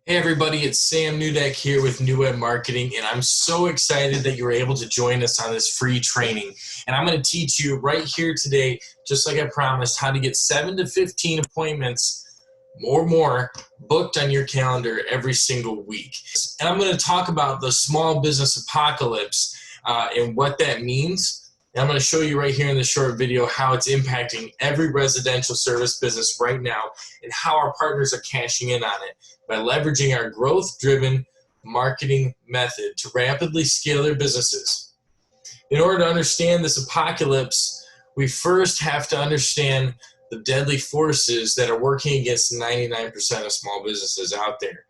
Hey everybody, it's Sam Newdeck here with New Web Marketing, and I'm so excited that you were able to join us on this free training. And I'm going to teach you right here today, just like I promised, how to get 7 to 15 appointments or more booked on your calendar every single week. And I'm going to talk about the small business apocalypse and what that means. And I'm going to show you right here in this short video how it's impacting every residential service business right now and how our partners are cashing in on it by leveraging our growth-driven marketing method to rapidly scale their businesses. In order to understand this apocalypse, we first have to understand the deadly forces that are working against 99% of small businesses out there.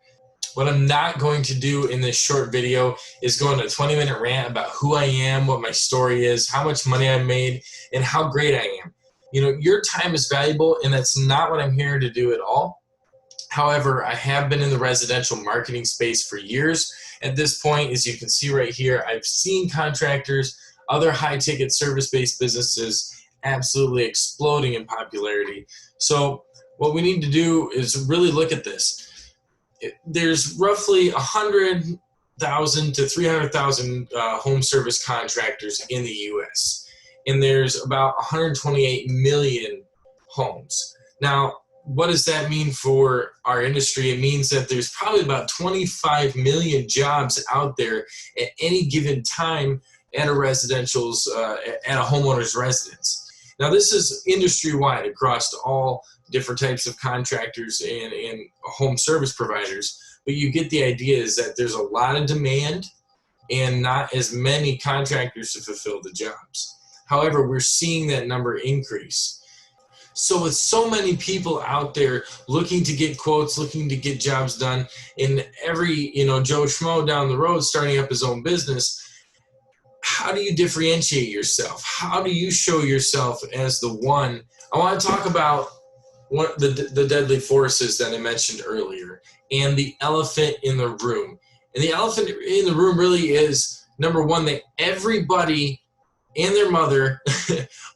What I'm not going to do in this short video is go on a 20-minute rant about who I am, what my story is, how much money I made, and how great I am. You know, your time is valuable, and that's not what I'm here to do at all. However, I have been in the residential marketing space for years. At this point, as you can see right here, I've seen contractors, other high-ticket service-based businesses absolutely exploding in popularity. So what we need to do is really look at this. There's roughly 100,000 to 300,000 home service contractors in the U.S., and there's about 128 million homes. Now, what does that mean for our industry? It means that there's probably about 25 million jobs out there at any given time at a residential's, at a homeowner's residence. Now, this is industry-wide across all different types of contractors and home service providers, but you get the idea is that there's a lot of demand and not as many contractors to fulfill the jobs. However, we're seeing that number increase. So with so many people out there looking to get quotes, looking to get jobs done, and every Joe Schmo down the road starting up his own business, how do you differentiate yourself? How do you show yourself as the one? I want to talk about the deadly forces that I mentioned earlier and the elephant in the room. And the elephant in the room really is, number one, that everybody and their mother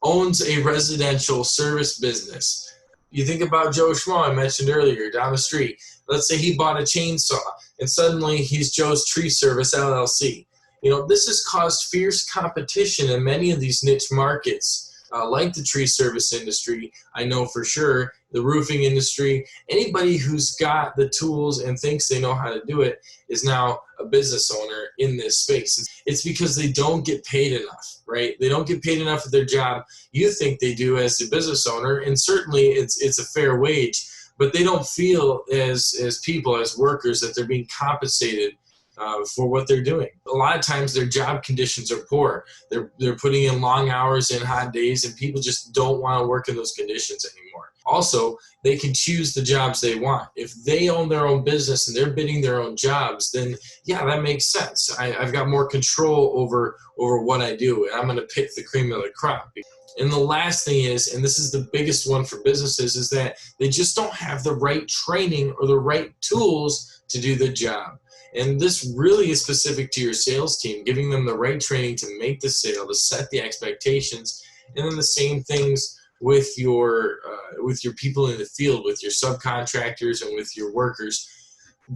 owns a residential service business. You think about Joe Schmo I mentioned earlier down the street. Let's say he bought a chainsaw and suddenly he's Joe's Tree Service LLC. You know, this has caused fierce competition in many of these niche markets, like the tree service industry. I know for sure the roofing industry, anybody who's got the tools and thinks they know how to do it is now a business owner in this space. It's because they don't get paid enough, right? They don't get paid enough at their job. You think they do as a business owner, and certainly it's a fair wage, but they don't feel as people, as workers, that they're being compensated for what they're doing. A lot of times their job conditions are poor. They're putting in long hours and hot days, and people just don't want to work in those conditions anymore. Also, they can choose the jobs they want. If they own their own business and they're bidding their own jobs, then yeah, that makes sense. I've got more control over what I do, and I'm going to pick the cream of the crop. And the last thing is, and this is the biggest one for businesses, is that they just don't have the right training or the right tools to do the job. And this really is specific to your sales team, giving them the right training to make the sale, to set the expectations, and then the same things with your people in the field, with your subcontractors and with your workers.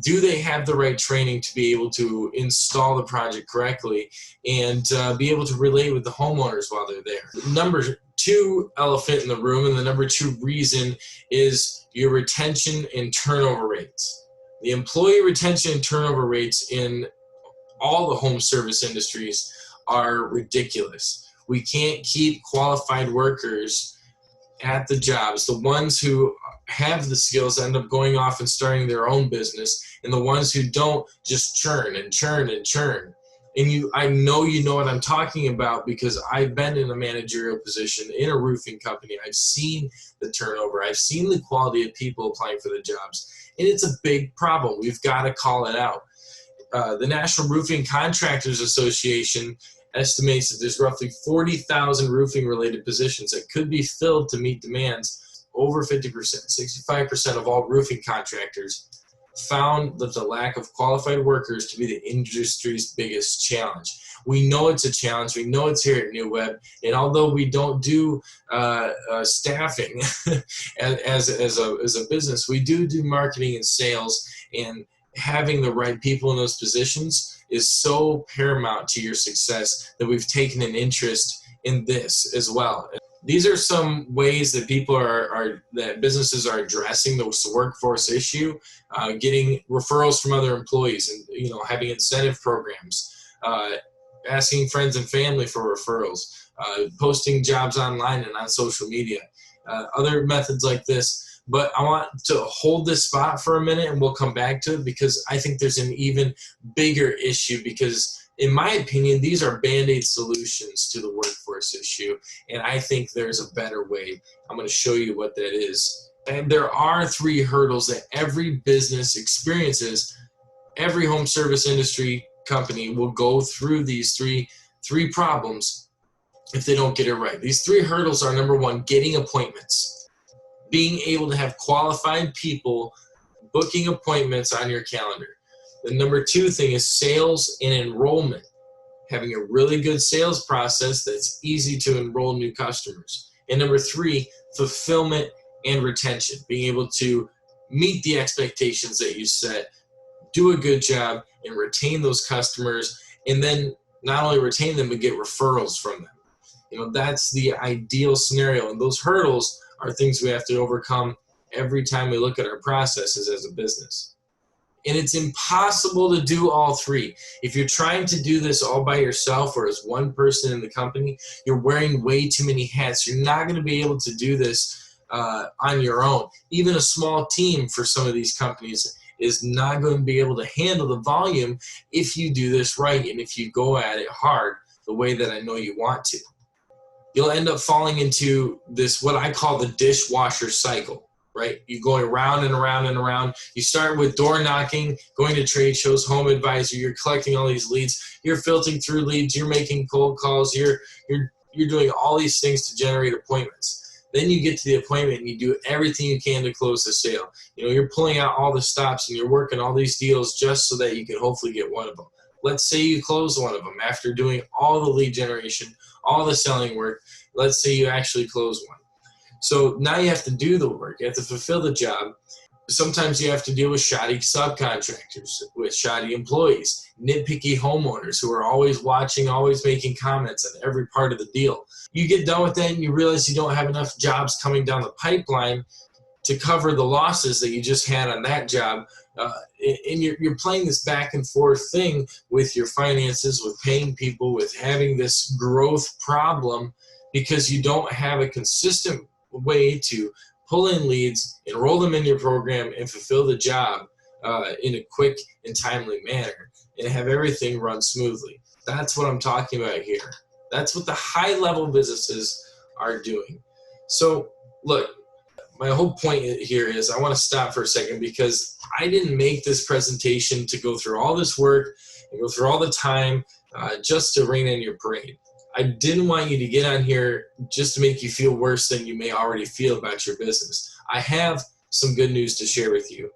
Do they have the right training to be able to install the project correctly and be able to relate with the homeowners while they're there? Number two elephant in the room, and the number two reason, is your retention and turnover rates. The employee retention and turnover rates in all the home service industries are ridiculous. We can't keep qualified workers at the jobs. The ones who have the skills end up going off and starting their own business, and the ones who don't just churn and churn and churn. And I know you know what I'm talking about, because I've been in a managerial position in a roofing company. I've seen the turnover. I've seen the quality of people applying for the jobs. And it's a big problem. We've got to call it out. The National Roofing Contractors Association estimates that there's roughly 40,000 roofing-related positions that could be filled to meet demands. Over 50%, 65% of all roofing contractors found that the lack of qualified workers to be the industry's biggest challenge. We know it's a challenge. We know it's here at New Web. And although we don't do staffing as a business, we do marketing and sales. And having the right people in those positions is so paramount to your success that we've taken an interest in this as well. These are some ways that that businesses are addressing the workforce issue, getting referrals from other employees, and having incentive programs, asking friends and family for referrals, posting jobs online and on social media, other methods like this. But I want to hold this spot for a minute and we'll come back to it, because I think there's an even bigger issue, because in my opinion, these are Band-Aid solutions to the workforce issue, and I think there's a better way. I'm going to show you what that is. And there are 3 hurdles that every business experiences. Every home service industry company will go through these three problems if they don't get it right. These 3 hurdles are: number 1, getting appointments. Being able to have qualified people booking appointments on your calendar. The number 2 thing is sales and enrollment. Having a really good sales process that's easy to enroll new customers. And number 3, fulfillment and retention. Being able to meet the expectations that you set, do a good job, and retain those customers, and then not only retain them, but get referrals from them. That's the ideal scenario. And those hurdles are things we have to overcome every time we look at our processes as a business. And it's impossible to do all 3. If you're trying to do this all by yourself or as one person in the company, you're wearing way too many hats. You're not going to be able to do this on your own. Even a small team for some of these companies is not going to be able to handle the volume if you do this right and if you go at it hard the way that I know you want to. You'll end up falling into this, what I call the dishwasher cycle, right? You're going around and around and around. You start with door knocking, going to trade shows, home advisor. You're collecting all these leads. You're filtering through leads. You're making cold calls. You're doing all these things to generate appointments. Then you get to the appointment and you do everything you can to close the sale. You're pulling out all the stops and you're working all these deals just so that you can hopefully get one of them. Let's say you close one of them after doing all the lead generation, all the selling work. Let's say you actually close one. So now you have to do the work. You have to fulfill the job. Sometimes you have to deal with shoddy subcontractors, with shoddy employees, nitpicky homeowners who are always watching, always making comments on every part of the deal. You get done with that and you realize you don't have enough jobs coming down the pipeline to cover the losses that you just had on that job. And you're playing this back and forth thing with your finances, with paying people, with having this growth problem, because you don't have a consistent way to pull in leads, enroll them in your program, and fulfill the job in a quick and timely manner, and have everything run smoothly. That's what I'm talking about here. That's what the high-level businesses are doing. So, look, my whole point here is I want to stop for a second, because I didn't make this presentation to go through all this work and go through all the time just to rain in your parade. I didn't want you to get on here just to make you feel worse than you may already feel about your business. I have some good news to share with you.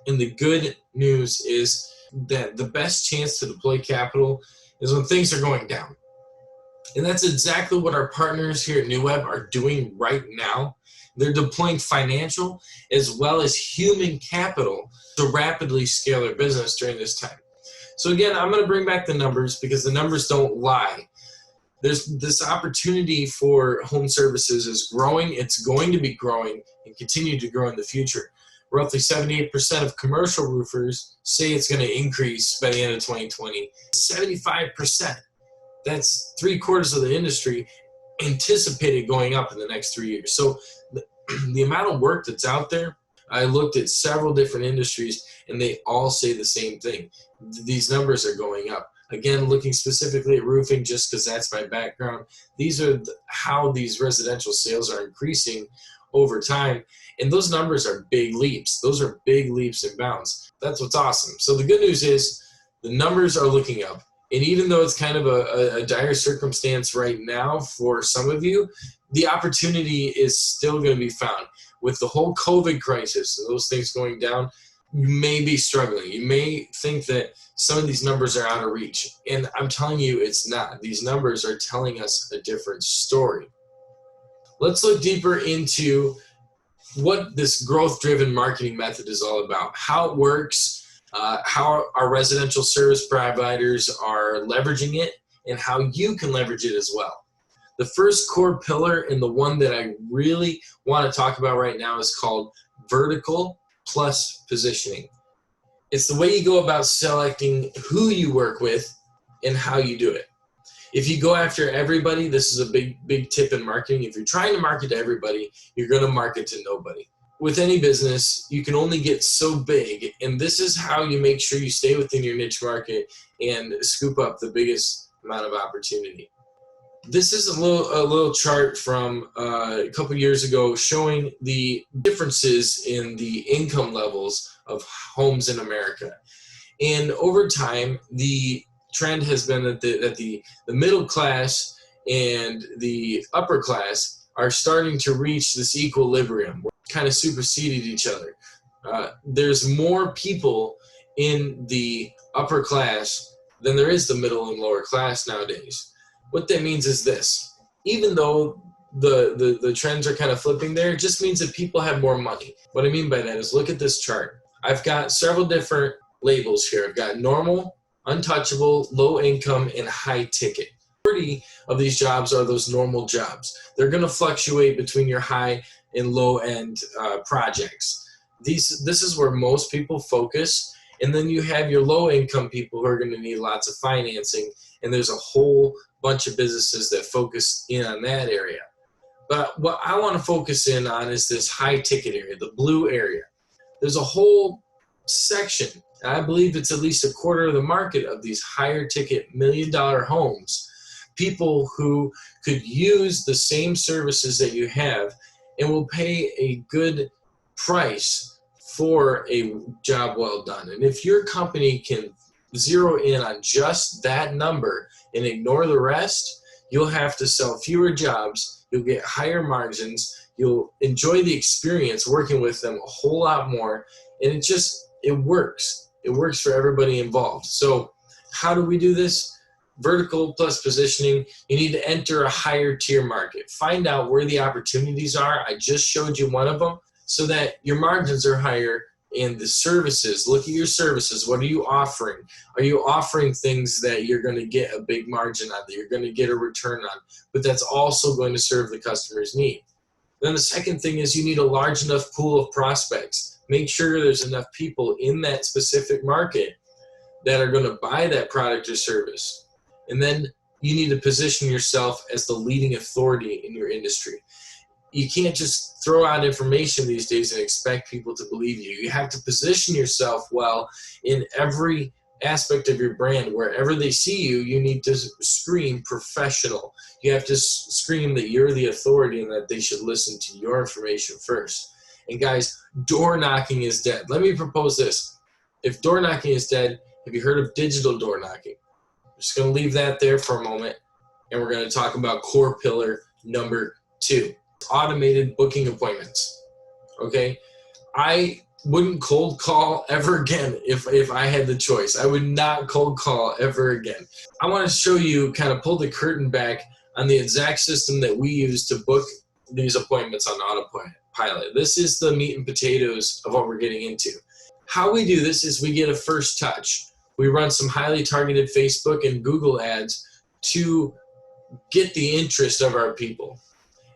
And the good news is that the best chance to deploy capital is when things are going down. And that's exactly what our partners here at NewWeb are doing right now. They're deploying financial as well as human capital to rapidly scale their business during this time. So again, I'm going to bring back the numbers, because the numbers don't lie. There's this opportunity for home services is growing. It's going to be growing and continue to grow in the future. Roughly 78% of commercial roofers say it's going to increase by the end of 2020. 75%, that's 3/4 of the industry, anticipated going up in the next 3 years. So the amount of work that's out there, I looked at several different industries and they all say the same thing. These numbers are going up. Again, looking specifically at roofing, just because that's my background, these are how these residential sales are increasing over time. And those numbers are big leaps. Those are big leaps and bounds. That's what's awesome. So the good news is the numbers are looking up. And even though it's kind of a dire circumstance right now for some of you, the opportunity is still going to be found. With the whole COVID crisis, those things going down, you may be struggling. You may think that some of these numbers are out of reach. And I'm telling you, it's not. These numbers are telling us a different story. Let's look deeper into what this growth-driven marketing method is all about, how it works, how our residential service providers are leveraging it, and how you can leverage it as well. The first core pillar, and the one that I really want to talk about right now, is called vertical plus positioning. It's the way you go about selecting who you work with and how you do it. If you go after everybody, this is a big tip in marketing. If you're trying to market to everybody, you're going to market to nobody. With any business, you can only get so big, and this is how you make sure you stay within your niche market and scoop up the biggest amount of opportunity. This is a little chart from a couple years ago showing the differences in the income levels of homes in America. And over time, the trend has been that the middle class and the upper class are starting to reach this equilibrium, kind of superseded each other. There's more people in the upper class than there is the middle and lower class nowadays. What that means is this: even though the trends are kind of flipping there, it just means that people have more money. What I mean by that is, look at this chart. I've got several different labels here. I've got normal, untouchable, low income, and high ticket. 30 of these jobs are those normal jobs. They're going to fluctuate between your high and low end projects. This is where most people focus. And then you have your low income people who are going to need lots of financing. And there's a whole bunch of businesses that focus in on that area. But what I want to focus in on is this high ticket area, the blue area. There's a whole section, and I believe it's at least a quarter of the market of these higher ticket $1 million homes, people who could use the same services that you have and will pay a good price for a job well done. And if your company can zero in on just that number and ignore the rest, you'll have to sell fewer jobs, you'll get higher margins, you'll enjoy the experience working with them a whole lot more, and it works. It works for everybody involved. So how do we do this? Vertical plus positioning. You need to enter a higher tier market. Find out where the opportunities are. I just showed you one of them, so that your margins are higher. And the services, look at your services. What are you offering? Are you offering things that you're going to get a big margin on, that you're going to get a return on, but that's also going to serve the customer's need? Then the second thing is, you need a large enough pool of prospects. Make sure there's enough people in that specific market that are going to buy that product or service. And then you need to position yourself as the leading authority in your industry. You can't just throw out information these days and expect people to believe you. You have to position yourself well in every aspect of your brand. Wherever they see you, you need to scream professional. You have to scream that you're the authority and that they should listen to your information first. And guys, door knocking is dead. Let me propose this. If door knocking is dead, have you heard of digital door knocking? I'm just going to leave that there for a moment, and we're going to talk about core pillar number 2. Automated booking appointments. Okay, I wouldn't cold call ever again if I had the choice. I would not cold call ever again. I want to show you, kind of pull the curtain back on the exact system that we use to book these appointments on autopilot. This is the meat and potatoes of what we're getting into. How we do this is we get a first touch. We run some highly targeted Facebook and Google ads to get the interest of our people.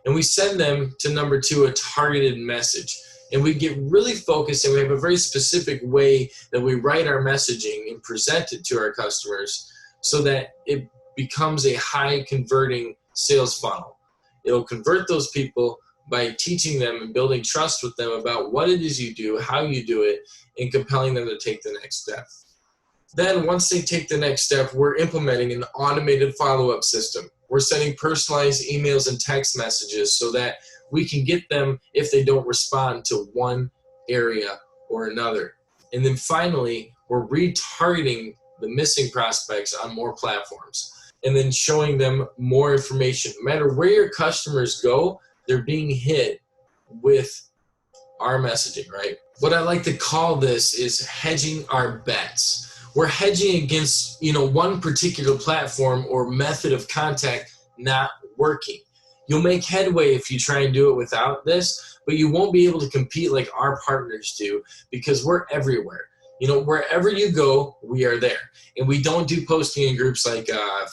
And we send them to number 2, a targeted message. And we get really focused, and we have a very specific way that we write our messaging and present it to our customers so that it becomes a high converting sales funnel. It'll convert those people by teaching them and building trust with them about what it is you do, how you do it, and compelling them to take the next step. Then once they take the next step, we're implementing an automated follow-up system. We're sending personalized emails and text messages so that we can get them if they don't respond to one area or another. And then finally, we're retargeting the missing prospects on more platforms and then showing them more information. No matter where your customers go, they're being hit with our messaging, right? What I like to call this is hedging our bets. We're hedging against, one particular platform or method of contact not working. You'll make headway if you try and do it without this, but you won't be able to compete like our partners do because we're everywhere. Wherever you go, we are there. And we don't do posting in groups like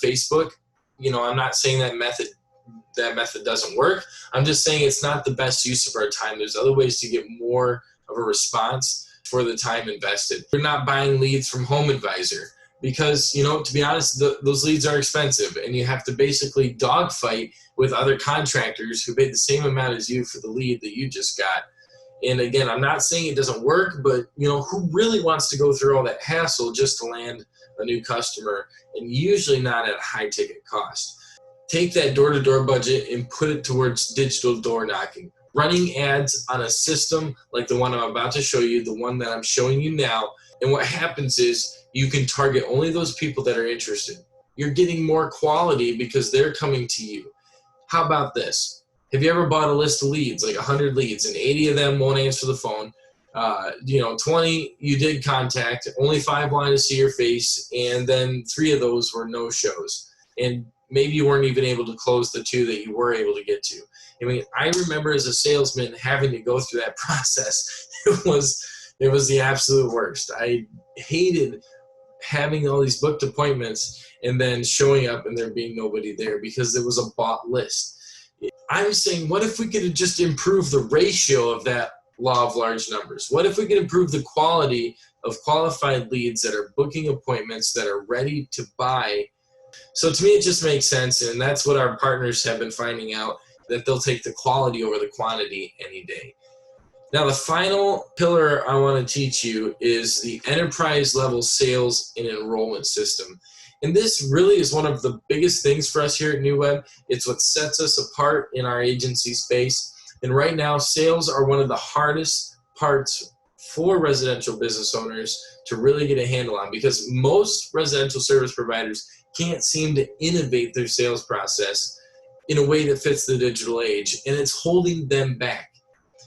Facebook. I'm not saying that method doesn't work. I'm just saying it's not the best use of our time. There's other ways to get more of a response for the time invested. We're not buying leads from Home Advisor because, to be honest, those leads are expensive, and you have to basically dogfight with other contractors who paid the same amount as you for the lead that you just got. And again, I'm not saying it doesn't work, but who really wants to go through all that hassle just to land a new customer, and usually not at a high ticket cost. Take that door-to-door budget and put it towards digital door knocking. Running ads on a system like the one I'm about to show you, the one that I'm showing you now. And what happens is you can target only those people that are interested. You're getting more quality because they're coming to you. How about this? Have you ever bought a list of leads, like 100 leads, and 80 of them won't answer the phone? 20 you did contact, only 5 wanted to see your face, and then 3 of those were no-shows. And maybe you weren't even able to close the 2 that you were able to get to. I remember as a salesman having to go through that process. It was the absolute worst. I hated having all these booked appointments and then showing up and there being nobody there because it was a bought list. I'm saying, what if we could just improve the ratio of that law of large numbers? What if we could improve the quality of qualified leads that are booking appointments that are ready to buy? So to me, it just makes sense, and that's what our partners have been finding out, that they'll take the quality over the quantity any day. Now, the final pillar I want to teach you is the enterprise level sales and enrollment system. And this really is one of the biggest things for us here at New Web. It's what sets us apart in our agency space. And right now, sales are one of the hardest parts for residential business owners to really get a handle on, because most residential service providers can't seem to innovate their sales process in a way that fits the digital age, and it's holding them back.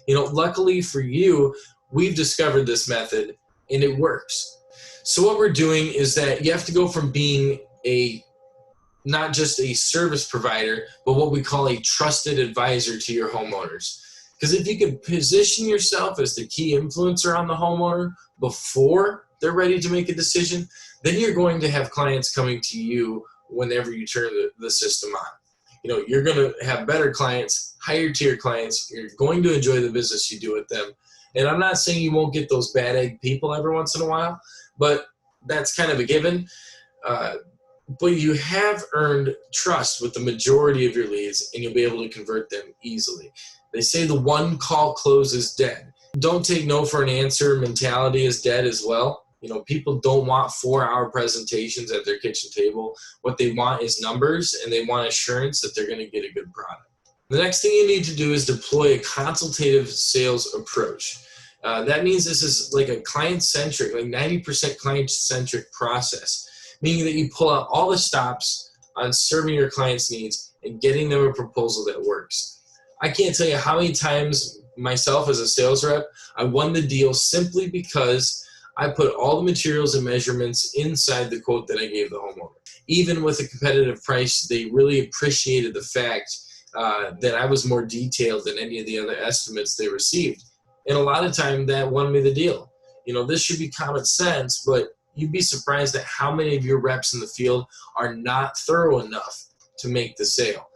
Luckily for you, we've discovered this method and it works. So what we're doing is that you have to go from being not just a service provider, but what we call a trusted advisor to your homeowners. Because if you can position yourself as the key influencer on the homeowner before they're ready to make a decision, then you're going to have clients coming to you whenever you turn the system on. You're going to have better clients, higher tier clients. You're going to enjoy the business you do with them. And I'm not saying you won't get those bad egg people every once in a while, but that's kind of a given. But you have earned trust with the majority of your leads, and you'll be able to convert them easily. They say the one call close is dead. Don't take no for an answer mentality is dead as well. People don't want 4-hour presentations at their kitchen table. What they want is numbers, and they want assurance that they're going to get a good product. The next thing you need to do is deploy a consultative sales approach. That means this is like a client-centric, like 90% client-centric process, meaning that you pull out all the stops on serving your clients' needs and getting them a proposal that works. I can't tell you how many times myself as a sales rep, I won the deal simply because I put all the materials and measurements inside the quote that I gave the homeowner. Even with a competitive price, they really appreciated the fact that I was more detailed than any of the other estimates they received. And a lot of time that won me the deal. This should be common sense, but you'd be surprised at how many of your reps in the field are not thorough enough to make the sale.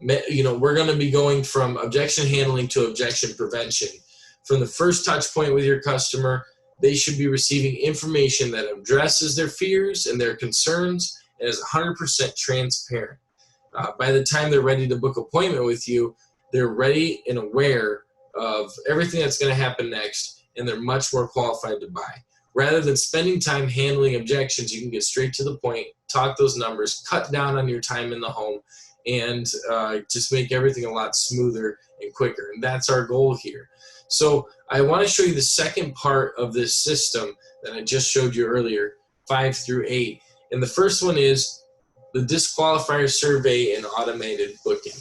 We're going to be going from objection handling to objection prevention. From the first touch point with your customer, they should be receiving information that addresses their fears and their concerns and is 100% transparent. By the time they're ready to book an appointment with you, they're ready and aware of everything that's going to happen next, and they're much more qualified to buy. Rather than spending time handling objections, you can get straight to the point, talk those numbers, cut down on your time in the home, and just make everything a lot smoother and quicker. And that's our goal here. So I want to show you the second part of this system that I just showed you earlier, 5 through 8. And the first one is the disqualifier survey and automated booking.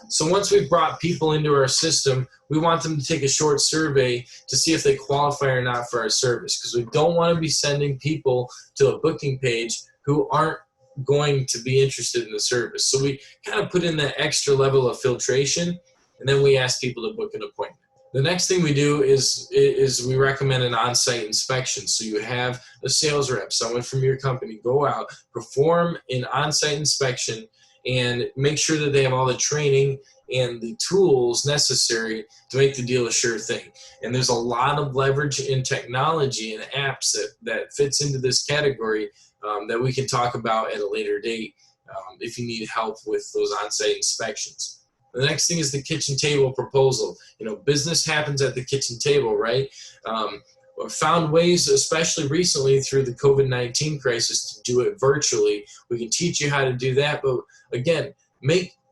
So once we've brought people into our system, we want them to take a short survey to see if they qualify or not for our service, because we don't want to be sending people to a booking page who aren't going to be interested in the service. So we kind of put in that extra level of filtration, and then we ask people to book an appointment. The next thing we do is we recommend an on-site inspection. So you have a sales rep, someone from your company, go out, perform an on-site inspection, and make sure that they have all the training and the tools necessary to make the deal a sure thing. And there's a lot of leverage in technology and apps that fits into this category that we can talk about at a later date if you need help with those on-site inspections. The next thing is the kitchen table proposal. You know, business happens at the kitchen table, right? Found ways, especially recently through the COVID-19 crisis, to do it virtually. We can teach you how to do that, but again,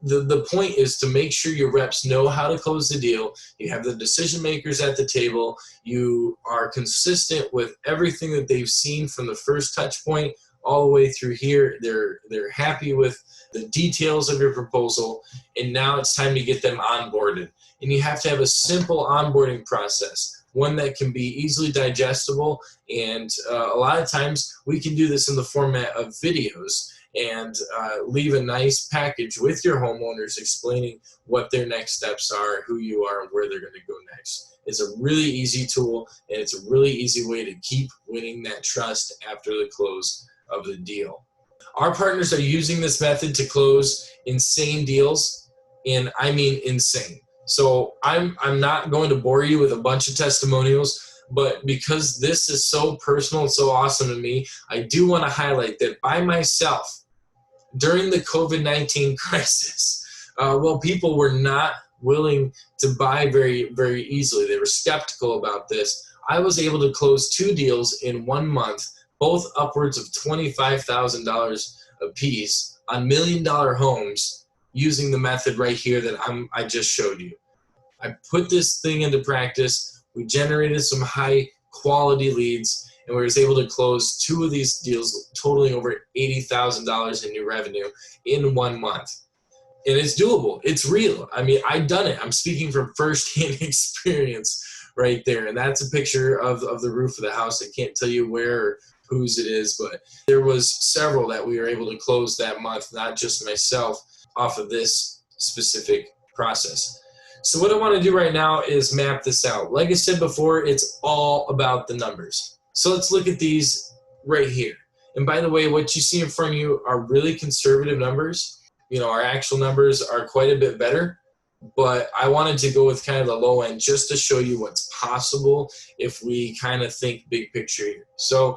the point is to make sure your reps know how to close the deal. You have the decision makers at the table. You are consistent with everything that they've seen from the first touch point all the way through here. They're happy with the details of your proposal, and now it's time to get them onboarded. And you have to have a simple onboarding process, one that can be easily digestible, and a lot of times we can do this in the format of videos and leave a nice package with your homeowners explaining what their next steps are, who you are, and where they're going to go next. It's a really easy tool, and it's a really easy way to keep winning that trust after the close of the deal. Our partners are using this method to close insane deals, and I mean insane. So I'm not going to bore you with a bunch of testimonials, but because this is so personal and so awesome to me, I do want to highlight that by myself, during the COVID-19 crisis, people were not willing to buy very, very easily. They were skeptical about this. I was able to close 2 deals in 1 month, both upwards of $25,000 a piece on $1 million homes using the method right here that I just showed you. I put this thing into practice. We generated some high quality leads, and we was able to close 2 of these deals totaling over $80,000 in new revenue in 1 month. And it's doable. It's real. I mean, I've done it. I'm speaking from firsthand experience right there. And that's a picture of the roof of the house. I can't tell you where or whose it is, but there was several that we were able to close that month, not just myself, off of this specific process. So what I want to do right now is map this out. Like I said before, it's all about the numbers. So let's look at these right here. And by the way, what you see in front of you are really conservative numbers. You know, our actual numbers are quite a bit better, but I wanted to go with kind of the low end just to show you what's possible if we kind of think big picture here. So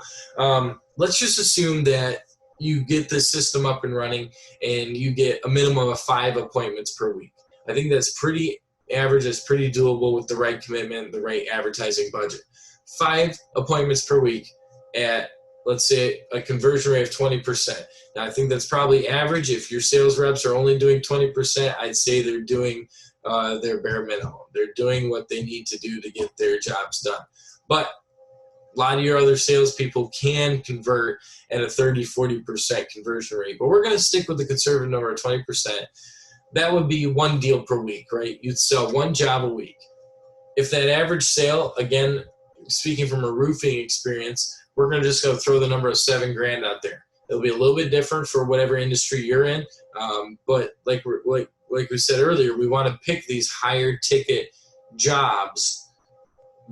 let's just assume that you get this system up and running and you get a minimum of 5 appointments per week. I think that's pretty average. That's pretty doable with the right commitment, the right advertising budget. 5 appointments per week at, let's say, a conversion rate of 20%. Now, I think that's probably average. If your sales reps are only doing 20%, I'd say they're doing their bare minimum. They're doing what they need to do to get their jobs done. But a lot of your other salespeople can convert at a 30-40% conversion rate. But we're going to stick with the conservative number of 20%. That would be 1 deal per week, right? You'd sell 1 job a week. If that average sale, again, speaking from a roofing experience, we're going to just go throw the number of $7,000 out there. It'll be a little bit different for whatever industry you're in, but like we said earlier, we want to pick these higher ticket jobs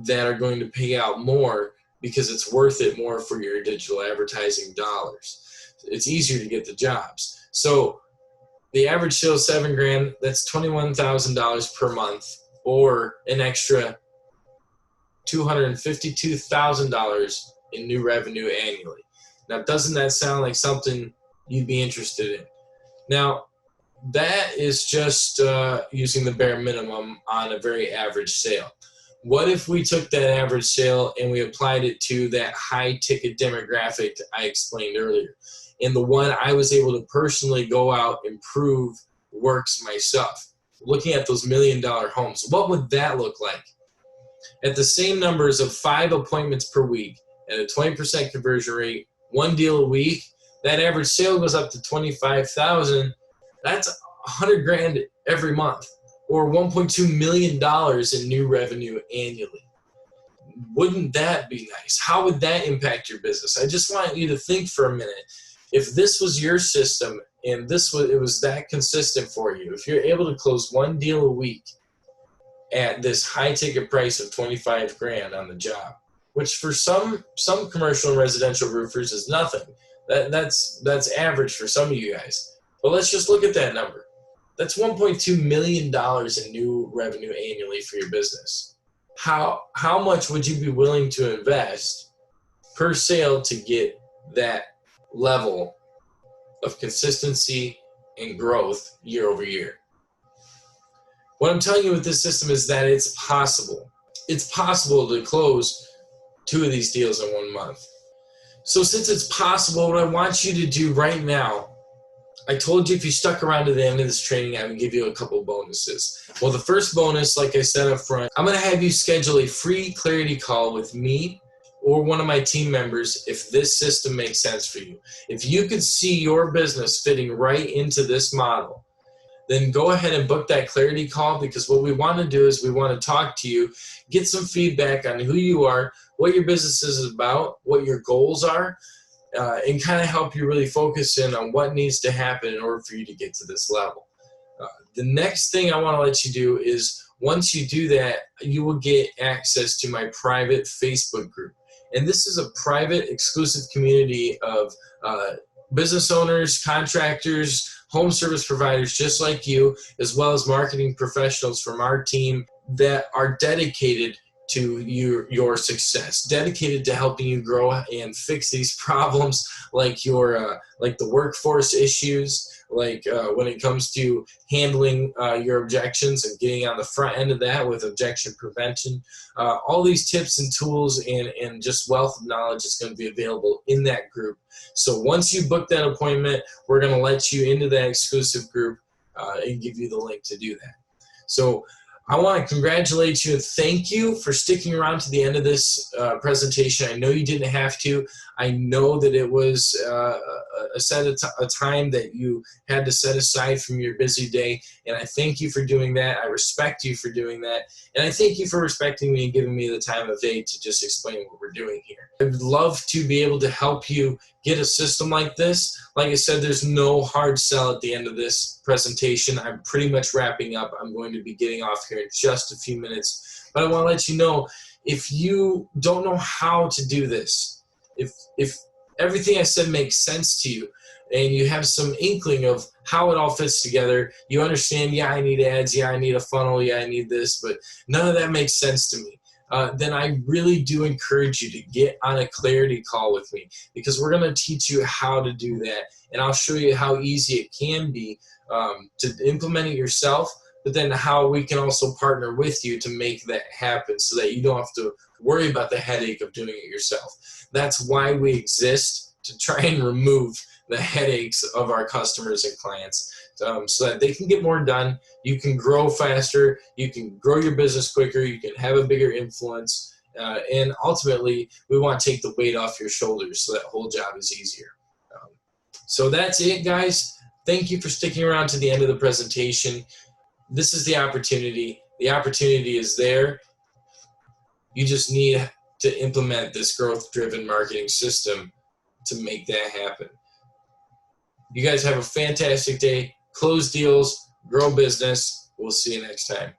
that are going to pay out more because it's worth it more for your digital advertising dollars. It's easier to get the jobs. So the average sale is $7,000. That's $21,000 per month, or an extra $252,000 in new revenue annually. Now, doesn't that sound like something you'd be interested in? Now, that is just using the bare minimum on a very average sale. What if we took that average sale and we applied it to that high ticket demographic I explained earlier? And the one I was able to personally go out and prove works myself, looking at those $1 million homes. What would that look like? At the same numbers of 5 appointments per week at a 20% conversion rate, 1 deal a week, that average sale goes up to $25,000. That's $100,000 every month, or $1.2 million in new revenue annually. Wouldn't that be nice? How would that impact your business? I just want you to think for a minute. If this was your system and it was that consistent for you, if you're able to close 1 deal a week at this high ticket price of 25 grand on the job, which for some commercial and residential roofers is nothing. That's average for some of you guys. But let's just look at that number. That's $1.2 million in new revenue annually for your business. How much would you be willing to invest per sale to get that level of consistency and growth year over year? What I'm telling you with this system is that it's possible. It's possible to close 2 of these deals in 1 month. So since it's possible, what I want you to do right now, I told you if you stuck around to the end of this training, I would give you a couple bonuses. Well, the first bonus, like I said up front, I'm going to have you schedule a free clarity call with me or one of my team members if this system makes sense for you. If you could see your business fitting right into this model, then go ahead and book that clarity call, because what we want to do is we want to talk to you, get some feedback on who you are, what your business is about, what your goals are, and kind of help you really focus in on what needs to happen in order for you to get to this level. The next thing I want to let you do is, once you do that, you will get access to my private Facebook group. And this is a private, exclusive community of business owners, contractors, home service providers just like you, as well as marketing professionals from our team that are dedicated to your success, dedicated to helping you grow and fix these problems like like the workforce issues, like when it comes to handling your objections and getting on the front end of that with objection prevention. All these tips and tools and just wealth of knowledge is going to be available in that group. So once you book that appointment, we're going to let you into that exclusive group and give you the link to do that. So I want to congratulate you and thank you for sticking around to the end of this presentation. I know you didn't have to. I know that it was a time that you had to set aside from your busy day, and I thank you for doing that. I respect you for doing that, and I thank you for respecting me and giving me the time of day to just explain what we're doing here. I would love to be able to help you get a system like this. Like I said, there's no hard sell at the end of this presentation. I'm pretty much wrapping up. I'm going to be getting off here in just a few minutes, but I want to let you know, if you don't know how to do this, if everything I said makes sense to you and you have some inkling of how it all fits together, you understand, yeah, I need ads, yeah, I need a funnel, yeah, I need this, but none of that makes sense to me, then I really do encourage you to get on a clarity call with me, because we're going to teach you how to do that, and I'll show you how easy it can be to implement it yourself, but then how we can also partner with you to make that happen so that you don't have to worry about the headache of doing it yourself. That's why we exist, to try and remove the headaches of our customers and clients, so that they can get more done, you can grow faster, you can grow your business quicker, you can have a bigger influence, and ultimately we want to take the weight off your shoulders so that whole job is easier. So that's it, guys. Thank you for sticking around to the end of the presentation. This is the opportunity. The opportunity is there. You just need to implement this growth-driven marketing system to make that happen. You guys have a fantastic day. Close deals, grow business. We'll see you next time.